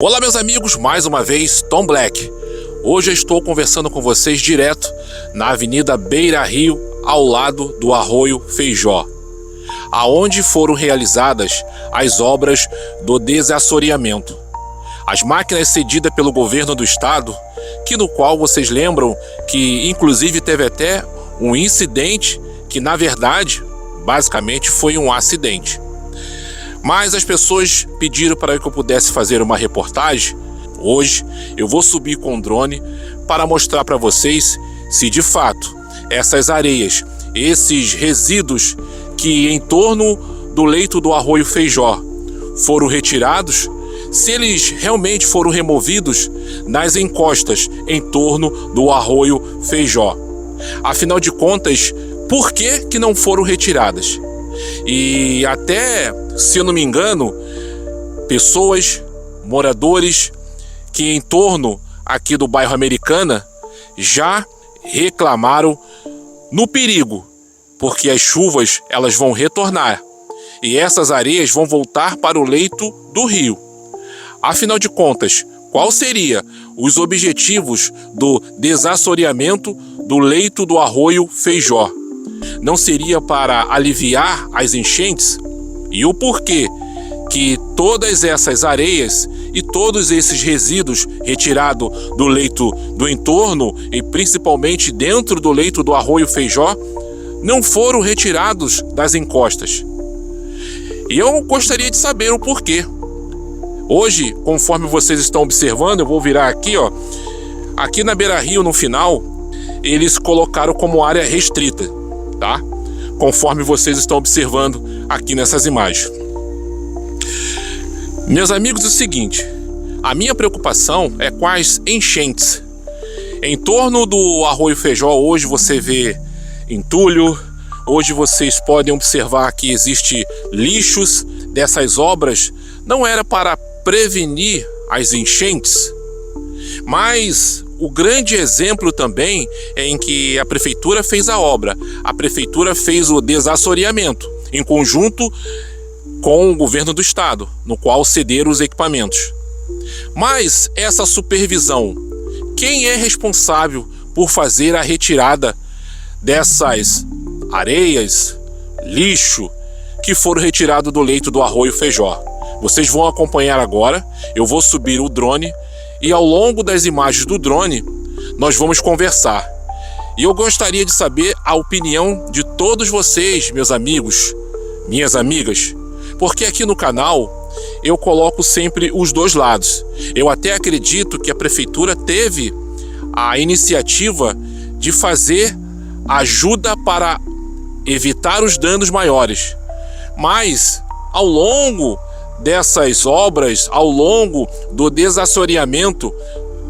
Olá meus amigos, mais uma vez Tom Black. Hoje eu estou conversando com vocês direto na Avenida Beira Rio, ao lado do Arroio Feijó, aonde foram realizadas as obras do desassoreamento. As máquinas cedidas pelo governo do estado, que no qual vocês lembram que inclusive teve até um incidente que na verdade, basicamente foi um acidente. Mas as pessoas pediram para que eu pudesse fazer uma reportagem. Hoje eu vou subir com o drone para mostrar para vocês se de fato essas areias, esses resíduos que em torno do leito do Arroio Feijó foram retirados, se eles realmente foram removidos nas encostas em torno do Arroio Feijó. Afinal de contas, por que não foram retiradas? E até, se eu não me engano, pessoas, moradores que em torno aqui do bairro Americana já reclamaram no perigo, porque as chuvas elas vão retornar e essas areias vão voltar para o leito do rio. Afinal de contas, qual seria os objetivos do desassoreamento do leito do Arroio Feijó? Não seria para aliviar as enchentes? E o porquê que todas essas areias e todos esses resíduos retirados do leito do entorno e principalmente dentro do leito do Arroio Feijó não foram retirados das encostas? E eu gostaria de saber o porquê. Hoje, conforme vocês estão observando, eu vou virar aqui, ó. Aqui na Beira Rio, no final, eles colocaram como área restrita, tá? Conforme vocês estão observando aqui nessas imagens. Meus amigos, é o seguinte, a minha preocupação é com as enchentes. Em torno do Arroio Feijó hoje você vê entulho, hoje vocês podem observar que existe lixos dessas obras. Não era para prevenir as enchentes, mas o grande exemplo também é em que a prefeitura fez a obra. A prefeitura fez o desassoreamento em conjunto com o governo do estado, no qual cederam os equipamentos. Mas essa supervisão, quem é responsável por fazer a retirada dessas areias, lixo que foram retirados do leito do Arroio Feijó? Vocês vão acompanhar agora, eu vou subir o drone e ao longo das imagens do drone nós vamos conversar. E eu gostaria de saber a opinião de todos vocês, meus amigos, minhas amigas, porque aqui no canal eu coloco sempre os dois lados. Eu até acredito que a prefeitura teve a iniciativa de fazer ajuda para evitar os danos maiores, mas ao longo dessas obras, ao longo do desassoreamento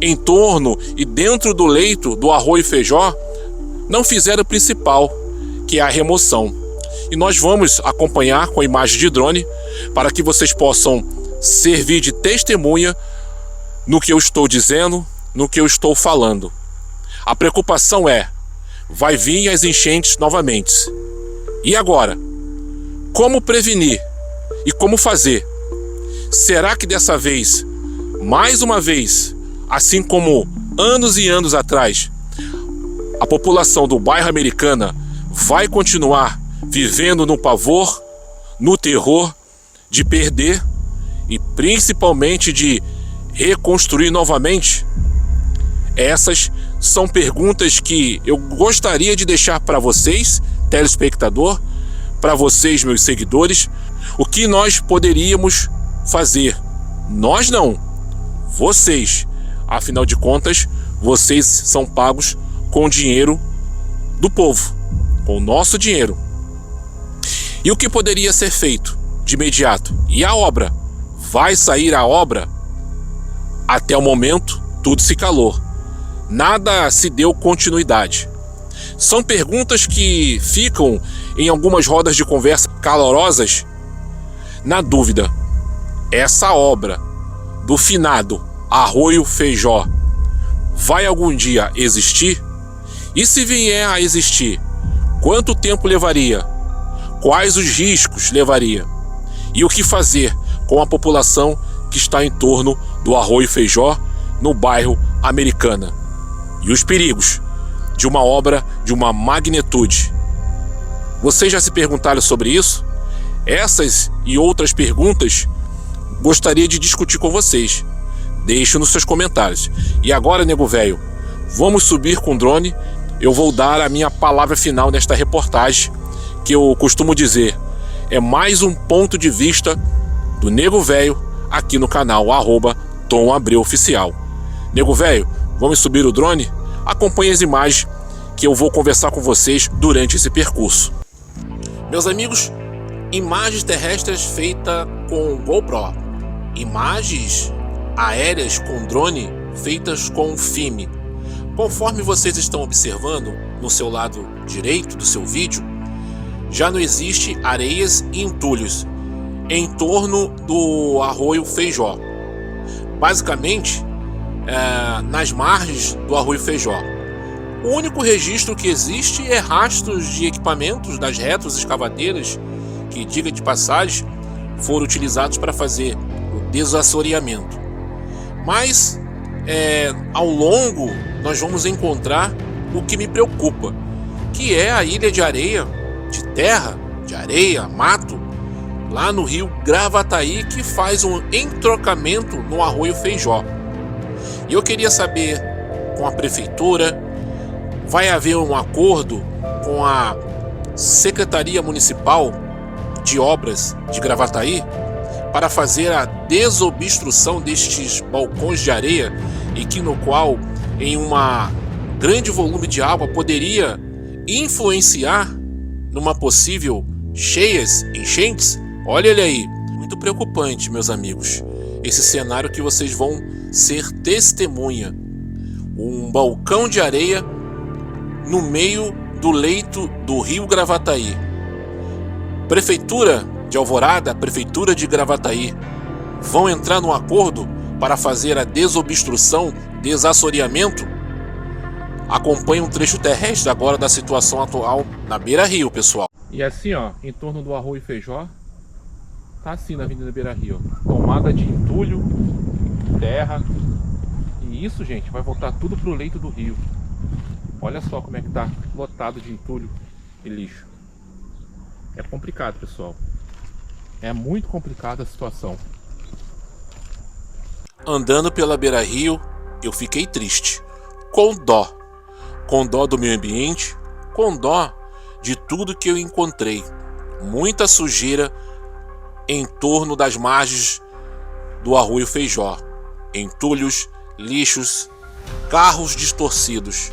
em torno e dentro do leito do Arroio Feijó, não fizeram o principal, que é a remoção. E nós vamos acompanhar com a imagem de drone para que vocês possam servir de testemunha no que eu estou dizendo, no que eu estou falando. A preocupação é, vai vir as enchentes novamente. E agora? Como prevenir? E como fazer? Será que dessa vez, mais uma vez, assim como anos e anos atrás, a população do bairro Americana vai continuar vivendo no pavor, no terror de perder e principalmente de reconstruir novamente? Essas são perguntas que eu gostaria de deixar para vocês, telespectador, para vocês, meus seguidores, o que nós poderíamos fazer. Nós não, vocês. Afinal de contas, vocês são pagos com o dinheiro do povo, com o nosso dinheiro. E o que poderia ser feito de imediato? E a obra? Vai sair a obra? Até o momento, tudo se calou. Nada se deu continuidade. São perguntas que ficam em algumas rodas de conversa calorosas. Na dúvida, essa obra do finado Arroio Feijó vai algum dia existir? E se vier a existir, quanto tempo levaria? Quais os riscos levaria? E o que fazer com a população que está em torno do Arroio Feijó, no bairro Americana. E os perigos de uma obra de uma magnitude. Vocês já se perguntaram sobre isso? Essas e outras perguntas gostaria de discutir com vocês. Deixe nos seus comentários. E agora, nego velho, vamos subir com o drone. Eu vou dar a minha palavra final nesta reportagem, que eu costumo dizer, é mais um ponto de vista do nego velho aqui no canal @TomAbreuOficial. Nego velho, vamos subir o drone? Acompanhe as imagens que eu vou conversar com vocês durante esse percurso. Meus amigos, imagens terrestres feitas com GoPro, imagens aéreas com drone feitas com filme. Conforme vocês estão observando no seu lado direito do seu vídeo, já não existe areias e entulhos em torno do Arroio Feijó. Basicamente, nas margens do Arroio Feijó. O único registro que existe é rastros de equipamentos das retas escavadeiras que, diga de passagem, foram utilizados para fazer o desassoreamento. Mas ao longo nós vamos encontrar o que me preocupa, que é a ilha de areia, de terra, de areia, mato, lá no rio Gravataí, que faz um entrocamento no Arroio Feijó. E eu queria saber com a prefeitura, vai haver um acordo com a Secretaria Municipal de Obras de Gravataí para fazer a desobstrução destes balcões de areia e que no qual em uma grande volume de água poderia influenciar numa possível enchentes? Olha ele aí, muito preocupante, meus amigos, esse cenário que vocês vão ser testemunha. Um balcão de areia no meio do leito do rio Gravataí. Prefeitura de Alvorada, Prefeitura de Gravataí vão entrar num acordo para fazer a desobstrução, desassoreamento? Acompanhe um trecho terrestre agora da situação atual na beira-rio, pessoal. E assim, ó, em torno do Arroio Feijó, tá assim na Avenida Beira-Rio, tomada de entulho, terra, e isso, gente, vai voltar tudo pro leito do rio. Olha só como é que tá lotado de entulho e lixo. É complicado, pessoal. É muito complicada a situação. Andando pela beira-rio, eu fiquei triste, com dó do meio ambiente, com dó de tudo que eu encontrei. Muita sujeira em torno das margens do Arroio Feijó, entulhos, lixos, carros distorcidos.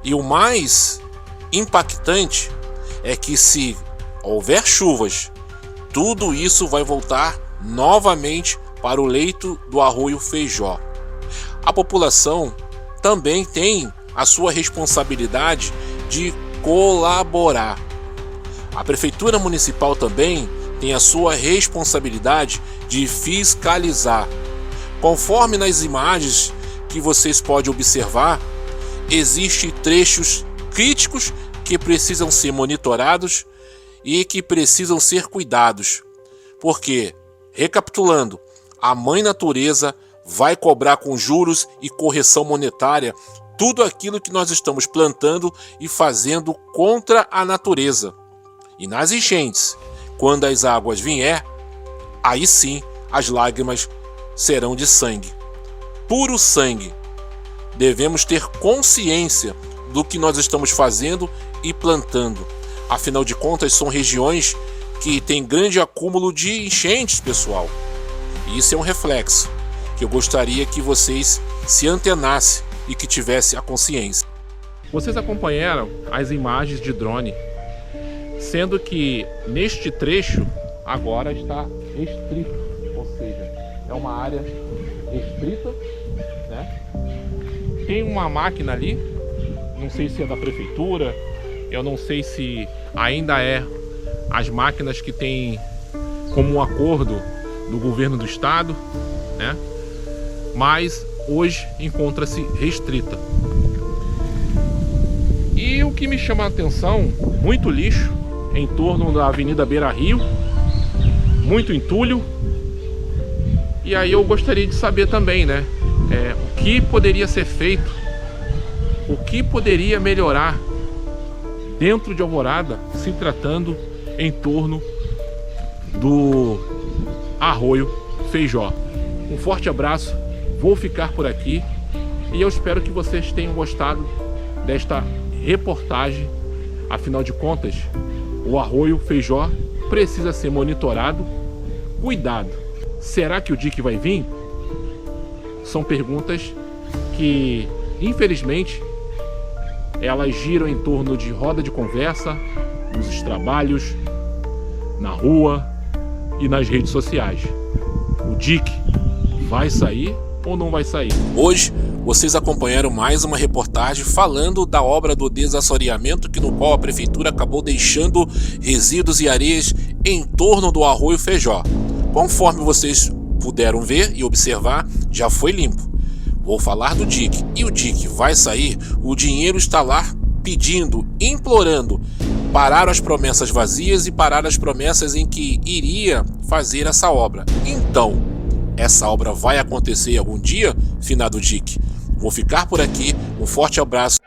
E o mais impactante é que, se houver chuvas, tudo isso vai voltar novamente para o leito do Arroio Feijó. A população também tem a sua responsabilidade de colaborar. A Prefeitura Municipal também tem a sua responsabilidade de fiscalizar. Conforme nas imagens que vocês podem observar, existem trechos críticos que precisam ser monitorados e que precisam ser cuidados. Porque, recapitulando, a Mãe Natureza vai cobrar com juros e correção monetária tudo aquilo que nós estamos plantando e fazendo contra a natureza. E nas enchentes, quando as águas vier, aí sim as lágrimas serão de sangue, puro sangue. Devemos ter consciência do que nós estamos fazendo e plantando. Afinal de contas, são regiões que têm grande acúmulo de enchentes, pessoal. E isso é um reflexo que eu gostaria que vocês se antenassem e que tivessem a consciência. Vocês acompanharam as imagens de drone, sendo que neste trecho agora está restrito, ou seja, é uma área restrita, né? Tem uma máquina ali, não sei se é da prefeitura, eu não sei se ainda é as máquinas que tem como um acordo do governo do estado, né? Mas hoje encontra-se restrita. E o que me chama a atenção, muito lixo em torno da Avenida Beira-Rio, muito entulho E aí eu gostaria de saber também, né, o que poderia ser feito, o que poderia melhorar dentro de Alvorada, se tratando em torno do Arroio Feijó. Um forte abraço, vou ficar por aqui e eu espero que vocês tenham gostado desta reportagem. Afinal de contas, o Arroio Feijó precisa ser monitorado. Cuidado, será que o Dick vai vir? São perguntas que, infelizmente, elas giram em torno de roda de conversa, nos trabalhos, na rua e nas redes sociais. O Dick vai sair ou não vai sair? Hoje vocês acompanharam mais uma reportagem falando da obra do desassoreamento, no qual a prefeitura acabou deixando resíduos e areias em torno do Arroio Feijó. Conforme vocês puderam ver e observar, já foi limpo. Vou falar do Dick, e o Dick vai sair. O dinheiro está lá pedindo, implorando, parar as promessas vazias e parar as promessas em que iria fazer essa obra. Então, essa obra vai acontecer algum dia, finado Dick? Vou ficar por aqui, um forte abraço.